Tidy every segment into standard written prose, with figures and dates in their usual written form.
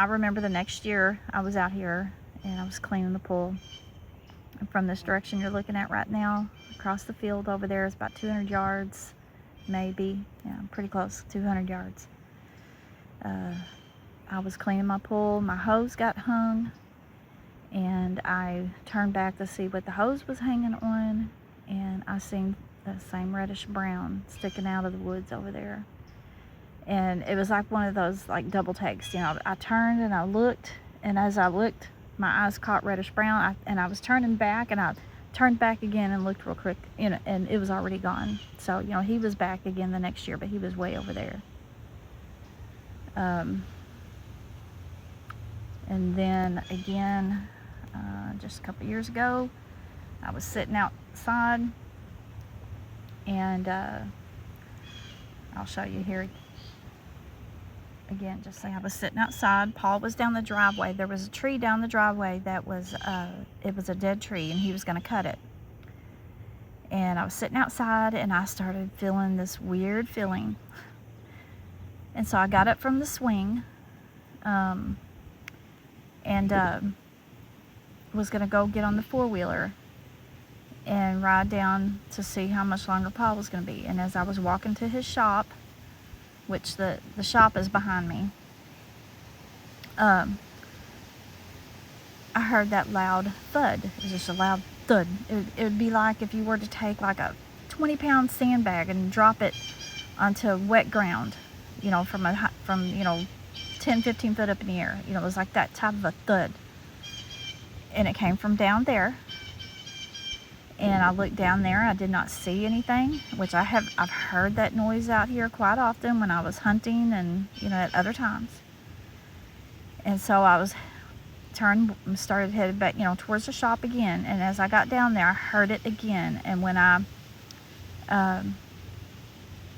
I remember the next year I was out here and I was cleaning the pool. And from this direction you're looking at right now, across the field over there is about 200 yards, maybe. Yeah, pretty close, 200 yards. I was cleaning my pool, my hose got hung, and I turned back to see what the hose was hanging on, and I seen the same reddish brown sticking out of the woods over there. And it was like one of those like double takes, you know. I turned and I looked, and as I looked, my eyes caught reddish brown, and I was turning back, and I turned back again and looked real quick, you know, and it was already gone. So, you know, he was back again the next year, but he was way over there. And then again, just a couple years ago, I was sitting outside, and I'll show you here again. Just say I was sitting outside. Paul was down the driveway. There was a tree down the driveway that was it was a dead tree, and he was going to cut it. And I was sitting outside, and I started feeling this weird feeling. And so I got up from the swing, and was going to go get on the four-wheeler and ride down to see how much longer Paul was going to be. And as I was walking to his shop, which the shop is behind me, I heard that loud thud. It was just a loud thud. It would be like if you were to take like a 20-pound sandbag and drop it onto wet ground, you know, from you know, 10-15 foot up in the air. You know, it was like that type of a thud. And it came from down there. And I looked down there. I did not see anything, which I've heard that noise out here quite often when I was hunting and, you know, at other times. And so I was turned and started headed back, you know, towards the shop again. And as I got down there, I heard it again. And when I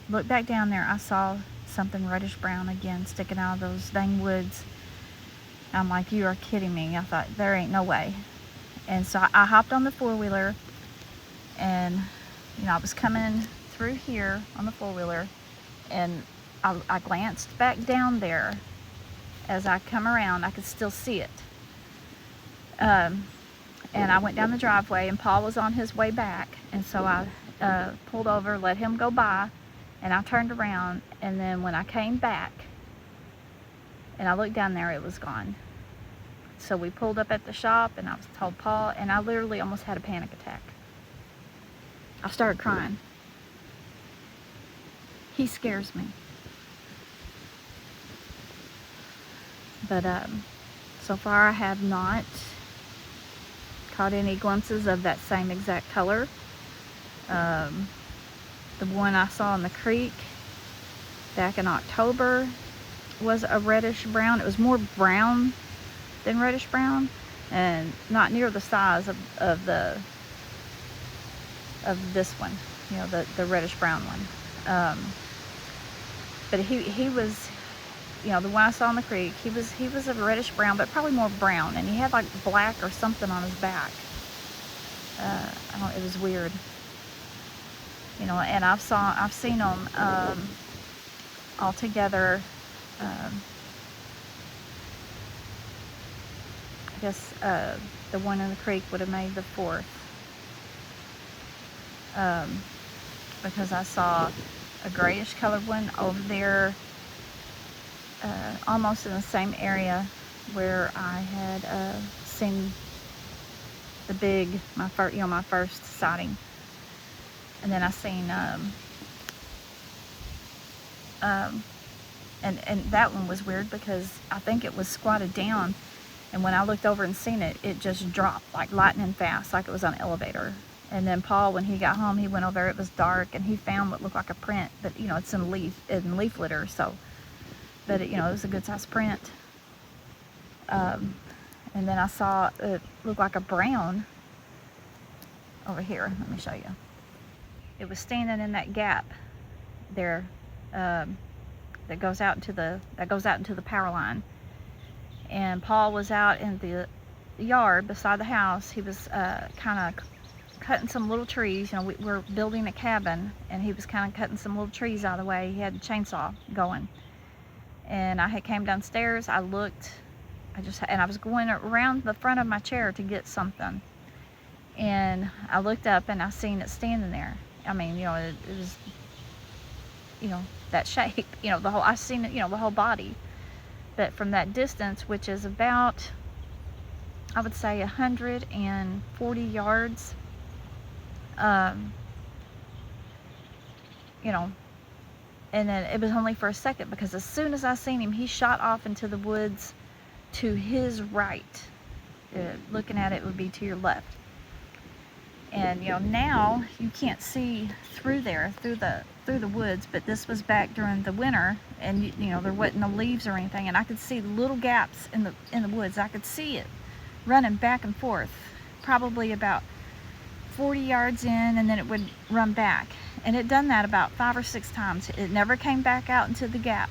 looked back down there, I saw something reddish brown again sticking out of those dang woods. I'm like, you are kidding me. I thought, there ain't no way. And so I hopped on the four-wheeler, and, you know, I was coming through here on the four-wheeler, and I glanced back down there. As I come around, I could still see it. And I went down the driveway, and Paul was on his way back, and so I pulled over, let him go by, and I turned around, and then when I came back and I looked down there, it was gone. So we pulled up at the shop, and I was told Paul, and I literally almost had a panic attack. I started crying. He scares me. But so far I have not caught any glimpses of that same exact color. The one I saw in the creek back in October was a reddish brown. It was more brown than reddish brown, and not near the size of this one, you know, the reddish brown one. But he was, you know, the one I saw in the creek, he was a reddish brown, but probably more brown, and he had like black or something on his back. It was weird, you know. And I've seen them all together. I guess the one in the creek would have made the fourth, because I saw a grayish colored one over there, almost in the same area where I had seen my first sighting. And then I seen and that one was weird because I think it was squatted down, and when I looked over and seen it, it just dropped like lightning fast, like it was on an elevator. And then Paul, when he got home, he went over there. It was dark, and he found what looked like a print, but you know, it's in leaf litter, so. But it, you know, it was a good size print. And then I saw it looked like a brown over here. Let me show you. It was standing in that gap there, that goes out into the power line. And Paul was out in the yard beside the house. He was kind of cutting some little trees. You know, we're building a cabin, and he was kind of cutting some little trees out of the way. He had a chainsaw going. And I had came downstairs. I looked And I was going around the front of my chair to get something, and I looked up and I seen it standing there. I mean, you know, it was, you know, that shape, you know, I seen it, you know, the whole body. But from that distance, which is about, I would say 140 yards, you know, and then it was only for a second, because as soon as I seen him, he shot off into the woods to his right. Looking at it would be to your left. And you know, now you can't see through there, through the woods, but this was back during the winter, and you know, there wasn't no leaves or anything, and I could see little gaps in the woods. I could see it running back and forth, probably about 40 yards in, and then it would run back. And it done that about 5 or 6 times. It never came back out into the gap,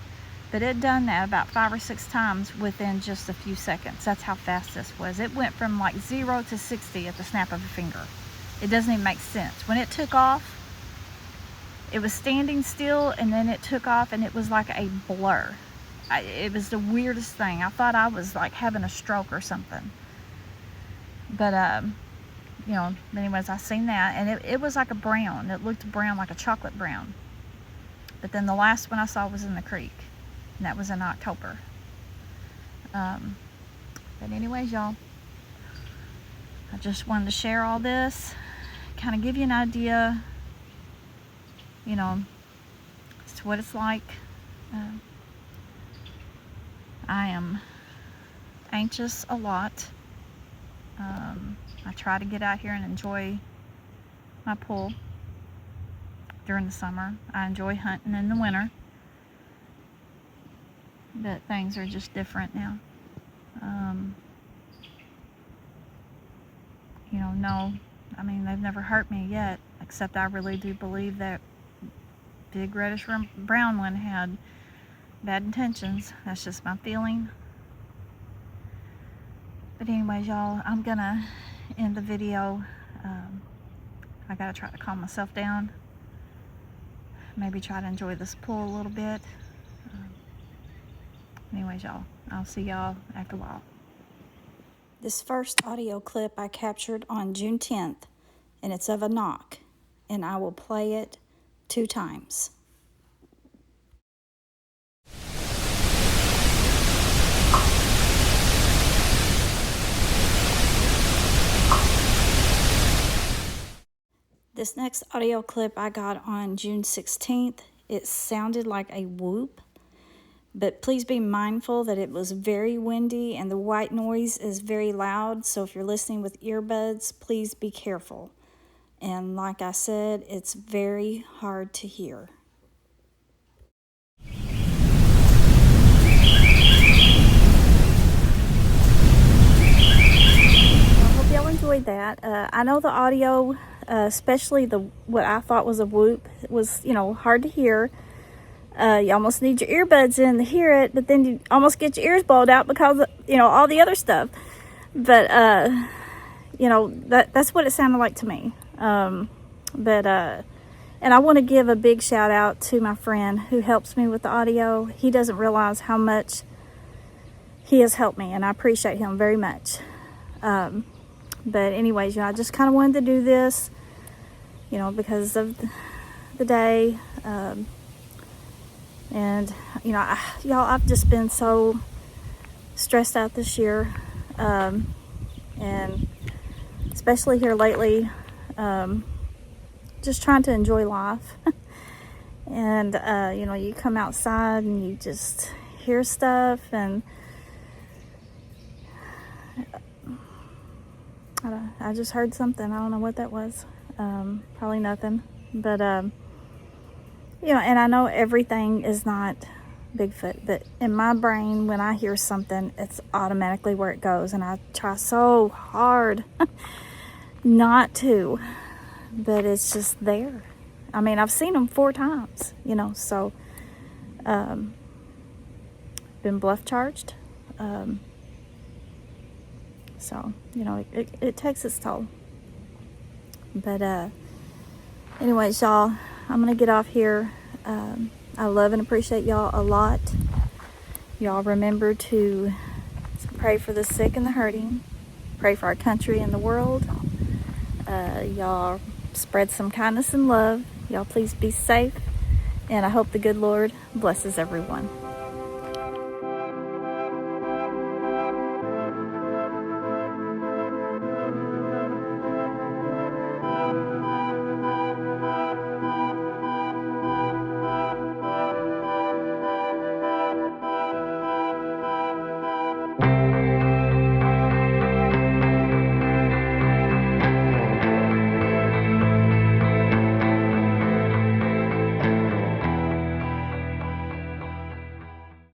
but it done that about 5 or 6 times within just a few seconds. That's how fast this was. It went from like 0 to 60 at the snap of a finger. It doesn't even make sense. When it took off, it was standing still, and then it took off, and it was like a blur. It was the weirdest thing. I thought I was like having a stroke or something. But you know, anyways, I seen that, and it was like a brown. It looked brown, like a chocolate brown. But then the last one I saw was in the creek, and that was in October. But anyways, y'all, I just wanted to share all this, kind of give you an idea, you know, as to what it's like. I am anxious a lot. I try to get out here and enjoy my pool during the summer. I enjoy hunting in the winter, but things are just different now. You know, no, I mean, they've never hurt me yet, except I really do believe that big reddish brown one had bad intentions. That's just my feeling. But anyways, y'all, I'm gonna end the video. I gotta try to calm myself down. Maybe try to enjoy this pool a little bit. Anyways, y'all, I'll see y'all after a while. This first audio clip I captured on June 10th, and it's of a knock, and I will play it 2 times. This next audio clip I got on June 16th. It sounded like a whoop, but please be mindful that it was very windy and the white noise is very loud. So if you're listening with earbuds, please be careful. And like I said, it's very hard to hear. I hope y'all enjoyed that. I know the audio, especially what I thought was a whoop, was, you know, hard to hear. You almost need your earbuds in to hear it, but then you almost get your ears balled out because of, you know, all the other stuff. But you know, that's what it sounded like to me. And I want to give a big shout out to my friend who helps me with the audio. He doesn't realize how much he has helped me, and I appreciate him very much. But anyways, you know, I just kind of wanted to do this, you know, because of the day. And, you know, y'all, I've just been so stressed out this year. And especially here lately, just trying to enjoy life. And, you know, you come outside and you just hear stuff, and I just heard something. I don't know what that was. Probably nothing. But, you know, and I know everything is not Bigfoot, but in my brain, when I hear something, it's automatically where it goes. And I try so hard not to, but it's just there. I mean, I've seen them 4 times, you know, so, been bluff charged. So, you know, it takes its toll. But, anyways, y'all, I'm going to get off here. I love and appreciate y'all a lot. Y'all remember to Pray for the sick and the hurting. Pray for our country and the world. Y'all spread some kindness and love. Y'all please be safe. And I hope the good Lord blesses everyone.